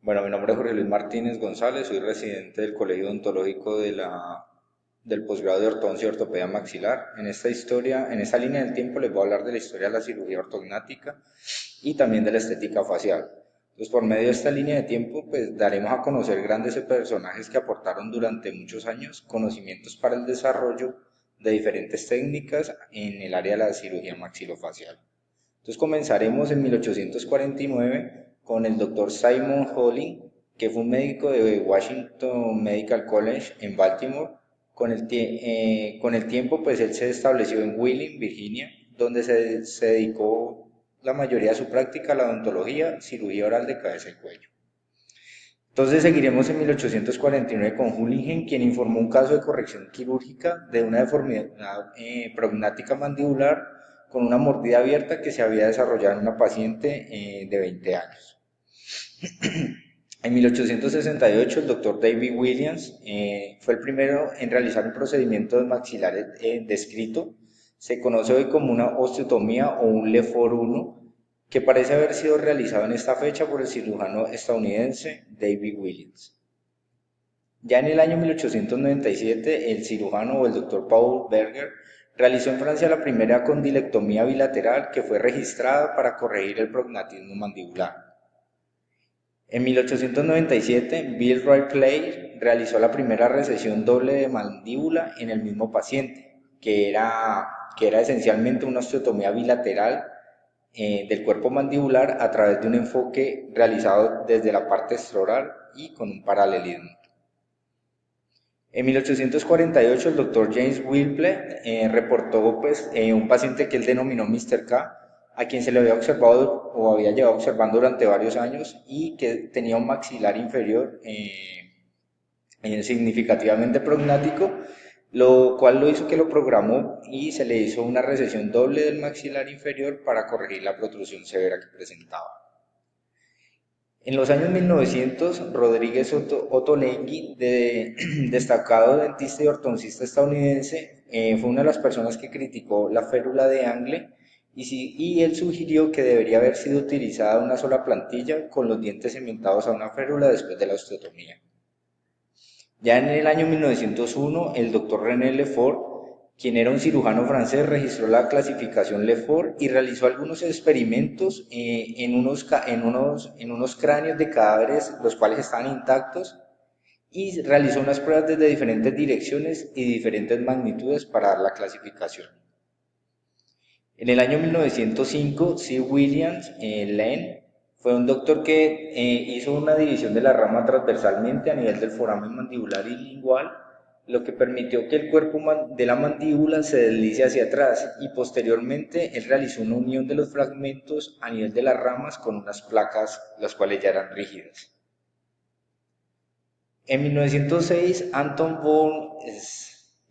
Bueno, mi nombre es Jorge Luis Martínez González, soy residente del Colegio Odontológico del posgrado de ortodoncia y ortopedia maxilar. En esta línea del tiempo les voy a hablar de la historia de la cirugía ortognática y también de la estética facial. Pues por medio de esta línea de tiempo, pues daremos a conocer grandes personajes que aportaron durante muchos años conocimientos para el desarrollo de diferentes técnicas en el área de la cirugía maxilofacial. Entonces comenzaremos en 1849 con el doctor Simon Holling, que fue un médico de Washington Medical College en Baltimore. Con el tiempo, pues él se estableció en Wheeling, Virginia, donde se dedicó la mayoría de su práctica a la odontología, cirugía oral de cabeza y cuello. Entonces seguiremos en 1849 con Hulingen, quien informó un caso de corrección quirúrgica de una deformidad prognática mandibular con una mordida abierta que se había desarrollado en una paciente de 20 años. En 1868 el doctor David Williams fue el primero en realizar un procedimiento de maxilar descrito. Se conoce hoy como una osteotomía o un LeFor 1, que parece haber sido realizado en esta fecha por el cirujano estadounidense David Williams. Ya en el año 1897, el cirujano o el doctor Paul Berger realizó en Francia la primera condilectomía bilateral que fue registrada para corregir el prognatismo mandibular. En 1897, Bill Roy Clay realizó la primera recesión doble de mandíbula en el mismo paciente, que era esencialmente una osteotomía bilateral del cuerpo mandibular a través de un enfoque realizado desde la parte extraoral y con un paralelismo. En 1848 el doctor James Whipple reportó un paciente que él denominó Mr. K, a quien se le había observado o había llevado observando durante varios años y que tenía un maxilar inferior significativamente prognático, lo cual lo hizo que lo programó y se le hizo una recesión doble del maxilar inferior para corregir la protrusión severa que presentaba. En los años 1900, Rodríguez Ottolenghi, destacado dentista y ortodoncista estadounidense, fue una de las personas que criticó la férula de Angle y él sugirió que debería haber sido utilizada una sola plantilla con los dientes cementados a una férula después de la osteotomía. Ya en el año 1901, el doctor René Lefort, quien era un cirujano francés, registró la clasificación Lefort y realizó algunos experimentos en unos cráneos de cadáveres, los cuales estaban intactos, y realizó unas pruebas desde diferentes direcciones y diferentes magnitudes para dar la clasificación. En el año 1905, Sir William Lane fue un doctor que hizo una división de la rama transversalmente a nivel del foramen mandibular y lingual, lo que permitió que el cuerpo de la mandíbula se deslice hacia atrás y posteriormente él realizó una unión de los fragmentos a nivel de las ramas con unas placas, las cuales ya eran rígidas. En 1906, Anton von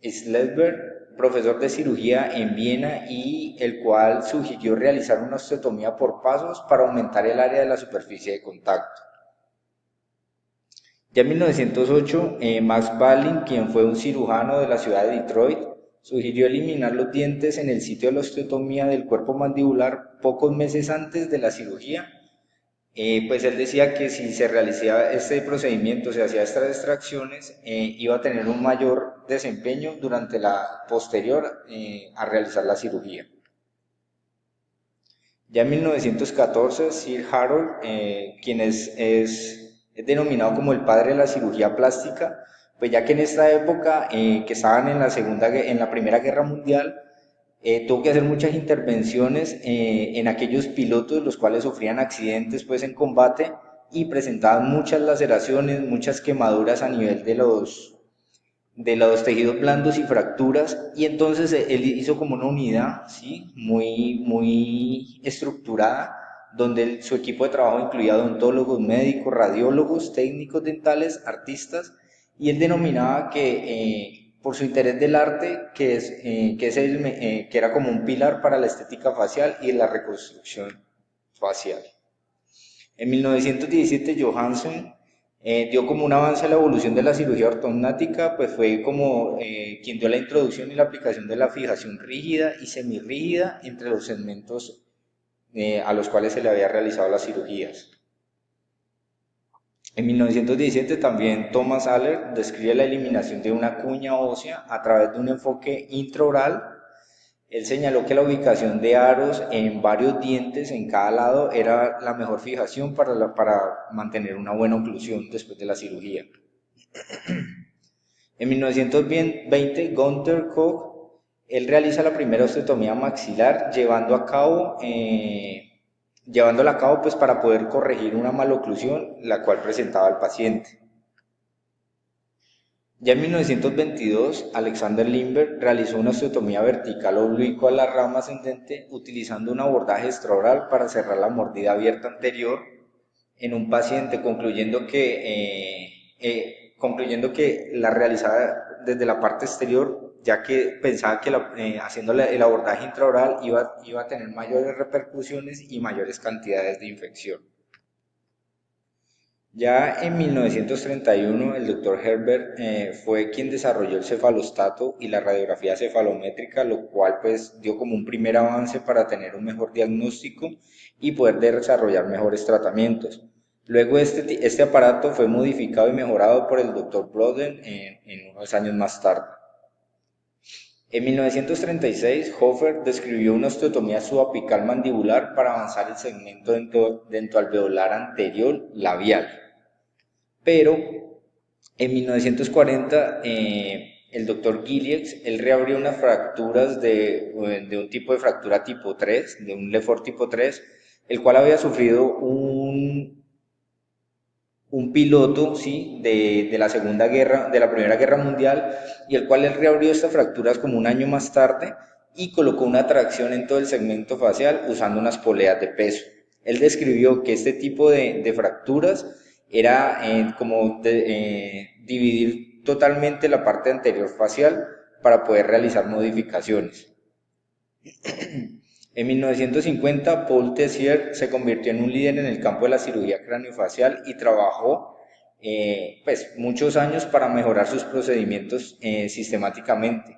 Schlettberg, profesor de cirugía en Viena, y el cual sugirió realizar una osteotomía por pasos para aumentar el área de la superficie de contacto. Ya en 1908, Max Balin, quien fue un cirujano de la ciudad de Detroit, sugirió eliminar los dientes en el sitio de la osteotomía del cuerpo mandibular pocos meses antes de la cirugía. Pues él decía que si se realizaba este procedimiento, se hacía estas extracciones, iba a tener un mayor desempeño durante la posterior a realizar la cirugía. Ya en 1914, Sir Harold, quien es denominado como el padre de la cirugía plástica, pues ya que en esta época que estaban en la Primera Guerra Mundial, tuvo que hacer muchas intervenciones en aquellos pilotos los cuales sufrían accidentes pues en combate y presentaban muchas laceraciones, muchas quemaduras a nivel de los tejidos blandos y fracturas, y entonces él hizo como una unidad, ¿sí? Muy estructurada, donde su equipo de trabajo incluía odontólogos, médicos, radiólogos, técnicos dentales, artistas, y él denominaba que por su interés del arte, que era como un pilar para la estética facial y la reconstrucción facial. En 1917, Johansen dio como un avance a la evolución de la cirugía ortognática, pues fue como quien dio la introducción y la aplicación de la fijación rígida y semirrígida entre los segmentos a los cuales se le había realizado las cirugías. En 1917 también Thomas Aller describe la eliminación de una cuña ósea a través de un enfoque intraoral. Él señaló que la ubicación de aros en varios dientes en cada lado era la mejor fijación para mantener una buena oclusión después de la cirugía. En 1920, Gunther Koch, él realiza la primera osteotomía maxilar llevándola a cabo pues, para poder corregir una maloclusión la cual presentaba el paciente. Ya en 1922, Alexander Lindbergh realizó una osteotomía vertical oblicua a la rama ascendente utilizando un abordaje extraoral para cerrar la mordida abierta anterior en un paciente, concluyendo que la realizaba desde la parte exterior, ya que pensaba que haciendo el abordaje intraoral iba a tener mayores repercusiones y mayores cantidades de infección. Ya en 1931 el doctor Herbert fue quien desarrolló el cefalostato y la radiografía cefalométrica, lo cual pues dio como un primer avance para tener un mejor diagnóstico y poder desarrollar mejores tratamientos. Luego este aparato fue modificado y mejorado por el doctor Broden en unos años más tarde. En 1936, Hofer describió una osteotomía subapical mandibular para avanzar el segmento dentoalveolar anterior labial. Pero en 1940 el doctor Gillies, él reabrió unas fracturas de un tipo de fractura tipo 3, de un Lefort tipo 3, el cual había sufrido un piloto, ¿sí? de la Primera Guerra Mundial, y el cual él reabrió estas fracturas como un año más tarde y colocó una tracción en todo el segmento facial usando unas poleas de peso. Él describió que este tipo de fracturas era dividir totalmente la parte anterior facial para poder realizar modificaciones. En 1950, Paul Tessier se convirtió en un líder en el campo de la cirugía craneofacial y trabajó pues, muchos años para mejorar sus procedimientos sistemáticamente.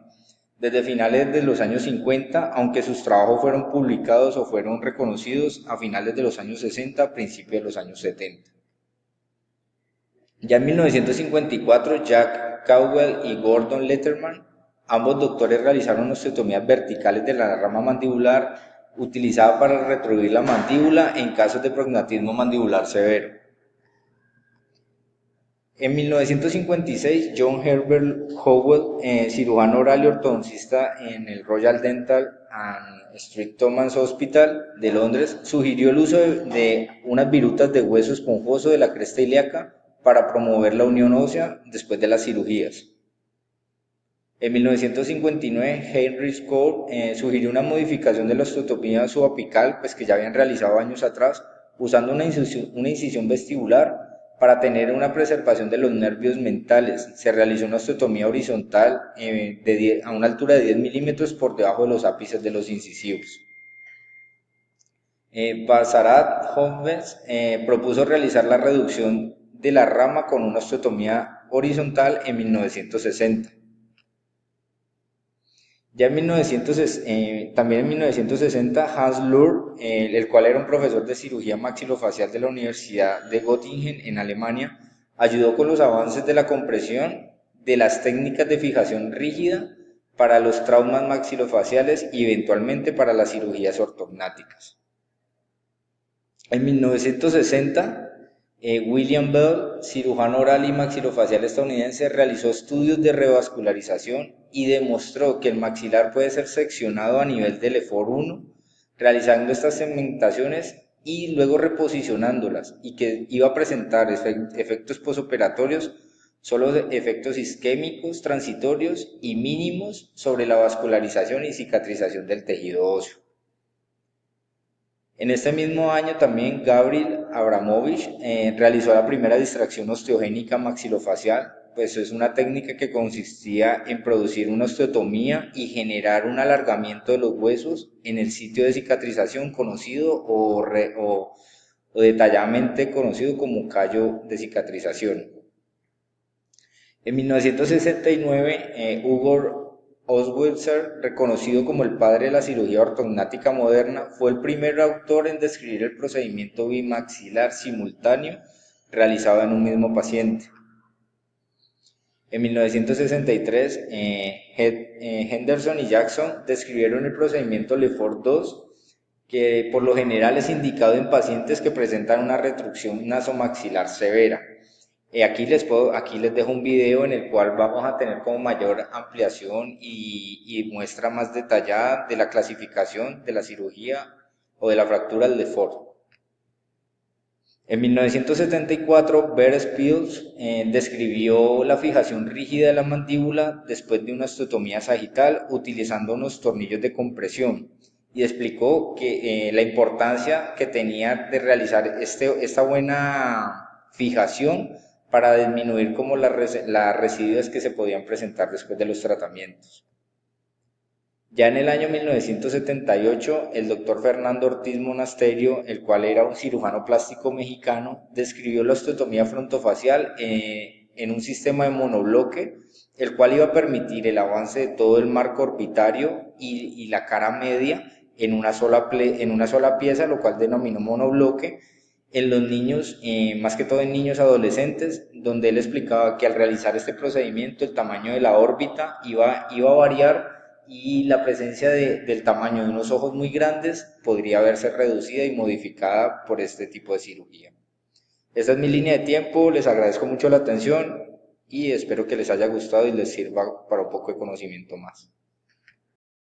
Desde finales de los años 50, aunque sus trabajos fueron publicados o fueron reconocidos a finales de los años 60, principios de los años 70. Ya en 1954, Jack Caldwell y Gordon Letterman, ambos doctores, realizaron osteotomías verticales de la rama mandibular utilizada para retroducir la mandíbula en casos de prognatismo mandibular severo. En 1956, John Herbert Howell, cirujano oral y ortodoncista en el Royal Dental and Street Thomas Hospital de Londres, sugirió el uso de unas virutas de hueso esponjoso de la cresta ilíaca para promover la unión ósea después de las cirugías. En 1959, Heinrich Kohl sugirió una modificación de la osteotomía subapical, pues que ya habían realizado años atrás, usando una incisión vestibular para tener una preservación de los nervios mentales. Se realizó una osteotomía horizontal a una altura de 10 milímetros por debajo de los ápices de los incisivos. Basarat Hovens propuso realizar la reducción de la rama con una osteotomía horizontal en 1960. Ya también en 1960, Hans Luhr, el cual era un profesor de cirugía maxilofacial de la Universidad de Göttingen en Alemania, ayudó con los avances de la compresión de las técnicas de fijación rígida para los traumas maxilofaciales y eventualmente para las cirugías ortognáticas. En 1960, William Bell, cirujano oral y maxilofacial estadounidense, realizó estudios de revascularización y demostró que el maxilar puede ser seccionado a nivel del Lefort 1, realizando estas segmentaciones y luego reposicionándolas, y que iba a presentar efectos posoperatorios, solo efectos isquémicos transitorios y mínimos sobre la vascularización y cicatrización del tejido óseo. En este mismo año también Gabriel Abramovich realizó la primera distracción osteogénica maxilofacial, pues es una técnica que consistía en producir una osteotomía y generar un alargamiento de los huesos en el sitio de cicatrización conocido o detalladamente conocido como callo de cicatrización. En 1969, Hugo Osweiser, reconocido como el padre de la cirugía ortognática moderna, fue el primer autor en describir el procedimiento bimaxilar simultáneo realizado en un mismo paciente. En 1963, Henderson y Jackson describieron el procedimiento Lefort 2, que por lo general es indicado en pacientes que presentan una retracción nasomaxilar severa. Aquí les dejo un video en el cual vamos a tener como mayor ampliación y muestra más detallada de la clasificación de la cirugía o de la fractura del Lefort. En 1974, Bert Spiels describió la fijación rígida de la mandíbula después de una osteotomía sagital utilizando unos tornillos de compresión y explicó que la importancia que tenía de realizar esta buena fijación para disminuir como las residuos que se podían presentar después de los tratamientos. Ya en el año 1978, el doctor Fernando Ortiz Monasterio, el cual era un cirujano plástico mexicano, describió la osteotomía frontofacial en un sistema de monobloque, el cual iba a permitir el avance de todo el marco orbitario y la cara media en una sola pieza, lo cual denominó monobloque, en los niños, más que todo en niños adolescentes, donde él explicaba que al realizar este procedimiento el tamaño de la órbita iba a variar y la presencia del tamaño de unos ojos muy grandes podría verse reducida y modificada por este tipo de cirugía. Esta es mi línea de tiempo, les agradezco mucho la atención y espero que les haya gustado y les sirva para un poco de conocimiento más.